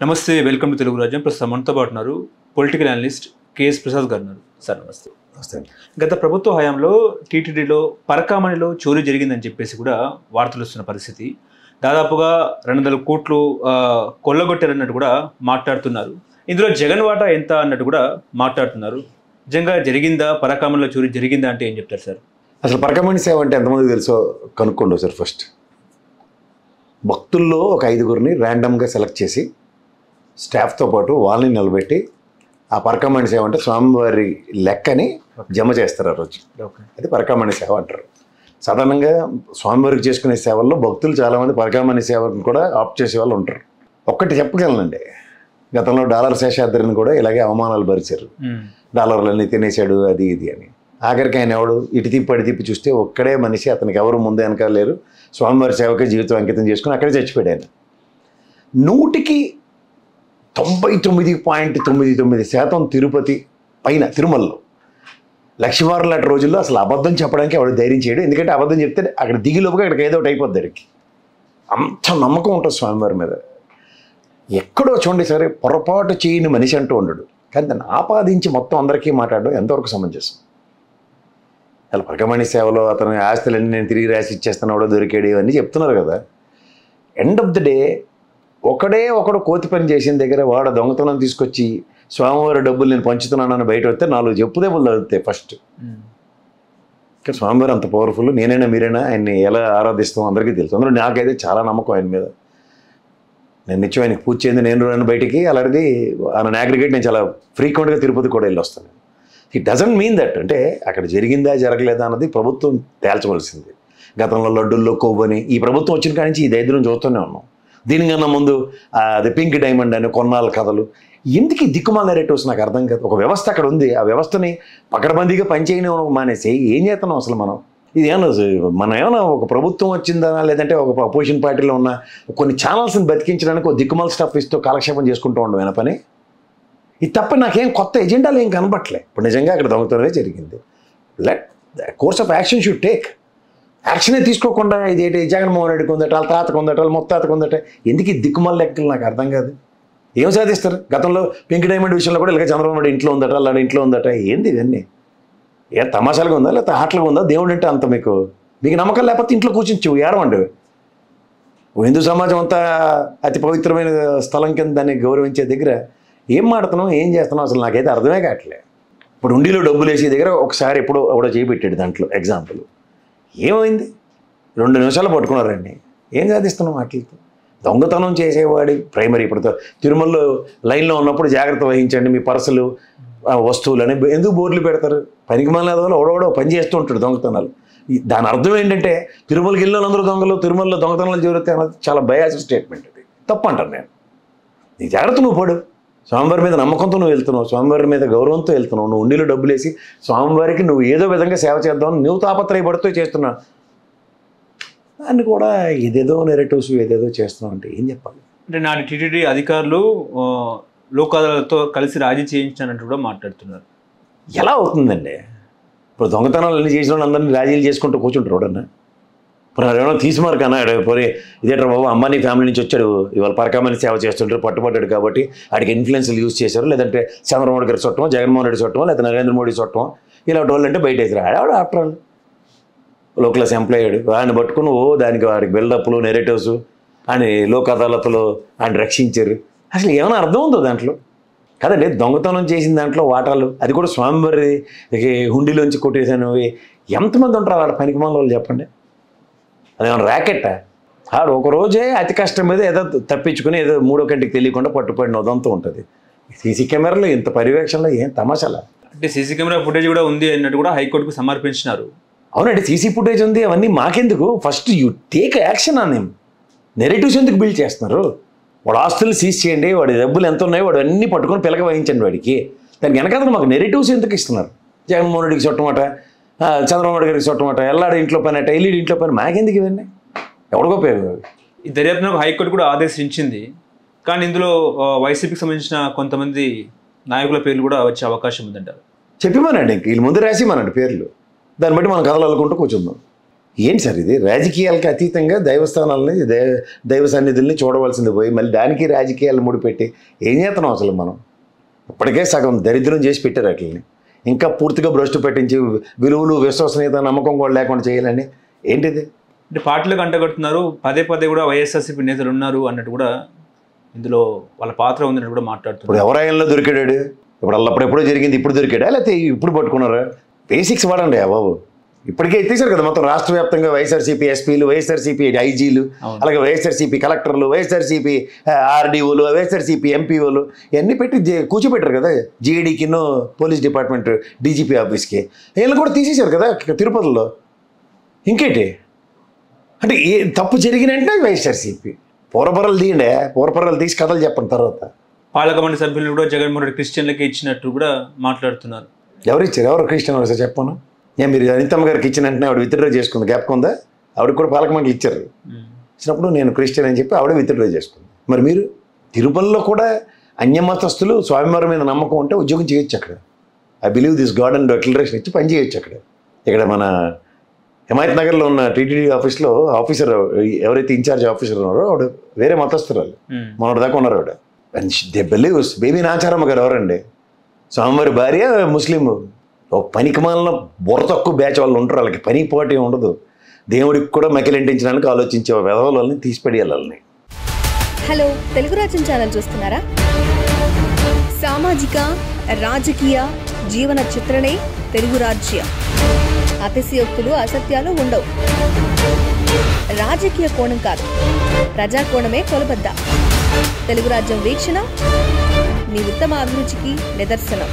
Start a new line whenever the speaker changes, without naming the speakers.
నమస్తే, welcome to Telugu రాజ్యం. ప్రస్తుతం మనతో పాటు ఉన్నారు పొలిటికల్ అనలిస్ట్ కేఎస్ ప్రసాద్ గారు ఉన్నారు. సార్ నమస్తే.
నమస్తే.
గత ప్రభుత్వ హయాంలో టీటీడీలో పరకామణిలో చోరీ జరిగిందని చెప్పేసి కూడా వార్తలు వస్తున్న పరిస్థితి. దాదాపుగా 200 కోట్లు కొల్లగొట్టారన్నట్టు కూడా మాట్లాడుతున్నారు. ఇందులో జగన్ వాటా ఎంత అన్నట్టు కూడా మాట్లాడుతున్నారు. నిజంగా జరిగిందా? పరకామణిలో చోరీ జరిగిందా అంటే ఏం చెప్తారు సార్?
అసలు పరకామణి సేవ అంటే ఎంతమందికి తెలుసో కనుక్కోండి సార్. ఫస్ట్ భక్తుల్లో ఒక 5గురిని ర్యాండమ్గా సెలెక్ట్ చేసి స్టాఫ్తో పాటు వాళ్ళని నిలబెట్టి ఆ పరకామణి సేవ అంటే స్వామివారి లెక్కని జమ చేస్తారు ఆ రోజు. అది పరకామణి సేవ అంటారు. సాధారణంగా స్వామివారికి చేసుకునే సేవల్లో భక్తులు చాలామంది పరకామణి సేవను కూడా ఆప్ట్ చేసే వాళ్ళు ఉంటారు. ఒక్కటి చెప్పగలనండి, గతంలో డాలర్ శేషాద్రిని కూడా ఇలాగే అవమానాలు భరిచారు. డాలర్లన్నీ తినేశాడు అది ఇది అని. ఆఖరికి ఆయన ఎవడు ఇటు తిప్పి అడి తిప్పి చూస్తే ఒక్కడే మనిషి, అతనికి ఎవరు ముందే వెనకాల లేరు, స్వామివారి సేవకే జీవితం అంకితం చేసుకుని అక్కడే చచ్చిపోయాడు ఆయన. 99.99% తిరుపతి పైన తిరుమలలో లక్ష్మీవారం లాంటి రోజుల్లో అసలు అబద్ధం చెప్పడానికి ఎవడు ధైర్యం చేయడు. ఎందుకంటే అబద్ధం చెప్తే అక్కడ దిగిలోపుగా అక్కడికి ఏదో ఒకటి అయిపోద్ది. అడికి అంత నమ్మకం ఉంటుంది స్వామివారి మీద. ఎక్కడో చూడండి సరే, పొరపాటు చేయని మనిషి అంటూ ఉండడు. కానీ దాన్ని ఆపాదించి మొత్తం అందరికీ మాట్లాడడం ఎంతవరకు సమంజసం? అలా పరకామణి సేవలో అతని ఆస్తులన్నీ నేను తిరిగి రాసి ఇచ్చేస్తున్నాడో దొరికాడు ఇవన్నీ చెప్తున్నారు కదా. ఎండ్ ఆఫ్ ద డే ఒకడు కోతి పని చేసిన దగ్గర వాడు దొంగతనం తీసుకొచ్చి స్వామివారి డబ్బులు నేను పంచుతున్నానని బయట వస్తే 4 చెప్పుదేపులు తగ్గుతాయి ఫస్ట్. ఇంకా స్వామివారు అంత పవర్ఫుల్. నేనైనా మీరైనా ఆయన్ని ఎలా ఆరాధిస్తాం అందరికీ తెలుసు. అందులో నాకైతే చాలా నమ్మకం ఆయన మీద. నేను నిత్యం ఆయనకి పూజ చేయండి, నేను రాను బయటికి. అలాంటిది ఆయన అగ్రిగేట్ నేను చాలా ఫ్రీక్వెంట్గా తిరుపతి కూడా వెళ్ళి వస్తాను. ఇట్ డజంట్ మీన్ దట్ అంటే అక్కడ జరిగిందా జరగలేదా అన్నది ప్రభుత్వం తేల్చవలసింది. గతంలో లడ్డుల్లో కొవ్వని ఈ ప్రభుత్వం వచ్చిన కాడి నుంచి ఈ దరిద్రం చూస్తూనే ఉన్నాం. దీనికన్నా ముందు అది పింక్ డైమండ్ అని కొన్నాళ్ళ కథలు. ఎందుకు ఈ దిక్కుమాల నెరేటివ్స్ నాకు అర్థం కాదు. ఒక వ్యవస్థ అక్కడ ఉంది, ఆ వ్యవస్థని పకడ్బందీగా పనిచేయని మానేసి ఏం చేస్తున్నాం అసలు మనం? ఇది ఏమన్నా మనం ఏమైనా ఒక ప్రభుత్వం వచ్చిందా లేదంటే ఒక అపోజిషన్ పార్టీలో ఉన్న కొన్ని ఛానల్స్ని బతికించడానికి ఒక దిక్కుమాల స్టఫ్ ఇస్తూ కాలక్షేపం చేసుకుంటూ ఉండడం పని. ఇది తప్ప నాకేం కొత్త ఎజెండాలు ఏం కనబట్టలే. ఇప్పుడు నిజంగా అక్కడ దొంగతనమే జరిగింది. Let course of action should take. యాక్షనే తీసుకోకుండా ఇదేంటి జగన్మోహన్ రెడ్డికి ఉందట, వాళ్ళ తాతకు ఉందట, వాళ్ళ మొత్తాతకు ఉందట, ఎందుకు ఈ దిక్కుమాల లెక్కలు నాకు అర్థం కాదు. ఏం సాధిస్తారు? గతంలో పింక్ డైమండ్ విషయంలో కూడా ఇలాగ చంద్రబాబు నాయుడు ఇంట్లో ఉందట, అలాంటి ఇంట్లో ఉందట. ఏంది ఇవన్నీ? ఏ తమాషాలుగా ఉందా లేకపోతే ఆటలుగా ఉందా? దేవుడు అంటే అంత మీకు నమ్మకం లేకపోతే ఇంట్లో కూర్చొని ఏడవండి. హిందూ సమాజం అంతా అతి పవిత్రమైన స్థలం కింద దాన్ని గౌరవించే దగ్గర ఏం మాడుతున్నాం, ఏం చేస్తున్నాం అసలు నాకైతే అర్థమే కావట్లే. ఇప్పుడు ఉండిలో డబ్బులు వేసే దగ్గర ఒకసారి ఎప్పుడో ఎవడో చేపెట్టాడు. దాంట్లో ఎగ్జాంపుల్ ఏమైంది? 2 నిమిషాలు పట్టుకున్నారండి. ఏం సాధిస్తున్నాం వాటితో? దొంగతనం చేసేవాడి ప్రైమరీ. ఇప్పుడు తిరుమలలో లైన్లో ఉన్నప్పుడు జాగ్రత్త వహించండి, మీ పర్సులు వస్తువులు అని ఎందుకు బోర్డులు పెడతారు? పనికి మాలిన వల్ల ఓడోడో పని చేస్తూ ఉంటాడు దొంగతనాలు. దాని అర్థం ఏంటంటే తిరుమలకి వెళ్ళిన అందరూ దొంగలు, తిరుమలలో దొంగతనాలు జరుగుతాయి అన్నది చాలా బయాస్ స్టేట్మెంట్. ఇది తప్పు అంటాను నేను. నీ జాగ్రత్త నువ్వు పడు. స్వామివారి మీద నమ్మకంతో నువ్వు వెళ్తున్నావు, స్వామివారి మీద గౌరవంతో వెళ్తున్నావు. నువ్వు ఉండిలో డబ్బులు వేసి స్వామివారికి నువ్వు ఏదో విధంగా సేవ చేద్దామని నువ్వు తాపత్రయపడుతూ చేస్తున్నావు. దాన్ని కూడా ఏదేదో నెరేటివ్స్ ఏదేదో చేస్తున్నావు అంటే ఏం చెప్పాలి?
అంటే నాటి టీటీడీ అధికారులు లోక్ అదాలత్తో కలిసి రాజీ చేయించానంటూ కూడా మాట్లాడుతున్నారు.
ఎలా అవుతుందండి? ఇప్పుడు దొంగతనాలు అన్నీ చేసిన వాళ్ళు అందరినీ రాజీలు చేసుకుంటూ కూర్చుంటారు ఎవడన్నా? ఇప్పుడు ఏమైనా తీసిమారు కన్నా పోయి ఇదేట్రా బాబు అంబానీ ఫ్యామిలీ నుంచి వచ్చాడు, ఇవాళ పరకామణి సేవ చేస్తుంటారు, పట్టుబడ్డాడు కాబట్టి ఆడికి ఇన్ఫ్లుయెన్స్లు యూజ్ చేశారు, లేదంటే చంద్రబాబు గారి చుట్టమో, జగన్మోహన్ రెడ్డి చుట్టమో, లేదా నరేంద్ర మోడీ చుట్టమో ఇలాంటి వాళ్ళు అంటే బయట వేసారు. ఆడాడు ఆఫ్టర్ ఆల్ లో క్లాస్ ఎంప్లాయ్ అయ్యాడు. ఆయన పట్టుకుని దానికి వాడికి బిల్డప్లు నెరేటివ్స్ అని లోక్ అదాలత్లో ఆయన రక్షించారు. అసలు ఏమైనా అర్థం ఉందో దాంట్లో? కదండి, దొంగతనం చేసిన దాంట్లో వాటాలు, అది కూడా స్వామివారి హుండీలోంచి కొట్టేసాను. ఎంతమంది ఉంటారు వాళ్ళ పనికి మాల వాళ్ళు చెప్పండి? అదేమన్నా ర్యాకెట్టా? ఆడు ఒకరోజే అతి కష్టం మీద ఏదో తప్పించుకుని ఏదో 3వ కంటికి తెలియకుండా పట్టుపడిన ఉదంతా ఉంటుంది. సీసీ కెమెరాలో ఇంత పర్యవేక్షణలో ఏం తమాషాలా?
అంటే సీసీ కెమెరా ఫుటేజ్ కూడా ఉంది అన్నట్టు కూడా హైకోర్టుకు సమర్పించినారు.
అవునండి, సీసీ ఫుటేజ్ ఉంది, అవన్నీ మాకెందుకు? ఫస్ట్ యూ టేక్ యాక్షన్ అని. నెరేటివ్స్ ఎందుకు బిల్డ్ చేస్తున్నారు? వాడు ఆస్తులు సీజ్ చేయండి, వాడి డబ్బులు ఎంత ఉన్నాయో వాడు అన్నీ పట్టుకొని పిలక వహించండి వాడికి. దానికి వెనకాల మాకు నెరేటివ్స్ ఎందుకు ఇస్తున్నారు? జగన్మోహన్ రెడ్డికి చుట్టమాట, చంద్రబాబు నాయుడు గారికి చుట్టమాట, ఎల్లాడి ఇంట్లో పని అట్ట, ఎల్ఈడి ఇంట్లో పని, మాకెందుకు ఇవన్నీ? ఎవడికో ఉపయోగం?
ఈ దర్యాప్తును హైకోర్టు కూడా ఆదేశించింది. కానీ ఇందులో వైసీపీకి సంబంధించిన కొంతమంది నాయకుల పేర్లు కూడా వచ్చే అవకాశం ఉందంటారు.
చెప్పిమానండి, ఇంక వీళ్ళు ముందు రాసిమానండి పేర్లు, దాన్ని బట్టి మనం కథలు అల్లుకుంటూ కూర్చుందాం. ఏంటి సార్ ఇది? రాజకీయాలకి అతీతంగా దైవస్థానాలని దైవ సన్నిధుల్ని చూడవలసింది పోయి మళ్ళీ దానికి రాజకీయాలు ముడిపెట్టి ఏం చేస్తున్నాం అసలు మనం? ఇప్పటికే సగం దరిద్రం చేసి పెట్టారు వాటిని, ఇంకా పూర్తిగా భ్రష్టు పెట్టించి విలువలు విశ్వసనీయత నమ్మకం కూడా లేకుండా చేయాలని ఏంటిది?
అంటే పార్టీలకు అంటగడుతున్నారు, పదే పదే కూడా వైఎస్ఆర్సీపీ నేతలు ఉన్నారు అన్నట్టు కూడా ఇందులో వాళ్ళ పాత్ర ఉందన్నట్టు కూడా మాట్లాడుతున్నారు.
ఇప్పుడు ఎవరాయనలో దొరికాడు? ఇప్పుడు అప్పుడెప్పుడో జరిగింది, ఇప్పుడు దొరికాడా లేకపోతే ఇప్పుడు పట్టుకున్నారా? బేసిక్స్ వాడండి బాబు. ఇప్పటికే ఎత్తేసారు కదా మొత్తం రాష్ట్ర వ్యాప్తంగా వైఎస్ఆర్సీపీ ఎస్పీలు, వైఎస్ఆర్సీపీ ఐజీలు, అలాగే వైఎస్ఆర్సీపీ కలెక్టర్లు, వైఎస్ఆర్సీపీ ఆర్డీఓలు, వైఎస్ఆర్సీపీ ఎంపీఓలు ఇవన్నీ పెట్టి కూర్చోబెట్టారు కదా జీఏడీకిను పోలీస్ డిపార్ట్మెంట్ డీజీపీ ఆఫీస్కి. వీళ్ళని కూడా తీసేశారు కదా తిరుపతిలో. ఇంకేంటి అంటే ఏ తప్పు జరిగినంటే వైఎస్ఆర్సీపీ పూర్వపరాలు తీయండి, పూర్వపరాలు తీసి కథలు చెప్పండి. తర్వాత
పాలక మండలి సభ్యులు కూడా జగన్మోహన్ రెడ్డి క్రిస్టియన్లకి ఇచ్చినట్టు కూడా మాట్లాడుతున్నారు.
ఎవరు ఇచ్చారు? ఎవరు క్రిస్టియన్ సార్ చెప్పను? మీరు అనితమ్మ గారికి ఇచ్చిన వెంటనే ఆవిడ విత్డ్రా చేసుకుంది, జ్ఞాపకం ఉందా? ఆవిడకి కూడా పాలక మండలి ఇచ్చారు. ఇచ్చినప్పుడు నేను క్రిస్టియన్ అని చెప్పి ఆవిడ విత్డ్రా చేసుకుంది. మరి మీరు తిరుపతిలో కూడా అన్యమతస్తులు స్వామివారి మీద నమ్మకం ఉంటే ఉద్యోగం చేయొచ్చు అక్కడ. I believe this God and declaration ఇచ్చి పని చేయొచ్చు అక్కడ. ఇక్కడ మన హిమాయత్ నగర్లో ఉన్న టీటీడీ ఆఫీస్లో ఆఫీసర్ ఎవరైతే ఇన్ఛార్జ్ ఆఫీసర్ ఉన్నారో ఆవిడ వేరే మతస్థురాలు, మొన్నటి దాకా ఉన్నారు ఆవిడ. They believes. బేబీ నాచారమ్మ గారు ఎవరండి? స్వామివారి భార్య ముస్లిం. పనికి మాలిన బుర్ర తక్కువ బ్యాచ్ వాళ్ళు ఉంటారు, వాళ్ళకి పని పోటీ ఉండదు. దేవుడికి కూడా మకిలింటించడానికి ఆలోచించే వెధవలని తీసిపడేయాలి వాళ్ళని.
హలో, తెలుగు రాజ్యం ఛానల్ చూస్తున్నారా? సామాజిక రాజకీయ జీవన చిత్రణే తెలుగు రాజ్యం. అతిశయోక్తులు అసత్యాలు ఉండవు. రాజకీయ కోణం కాదు, ప్రజా కోణమే కొలబద్ద. తెలుగు రాజ్యం వీక్షణ మీ ఉత్తమ అభిరుచికి నిదర్శనం.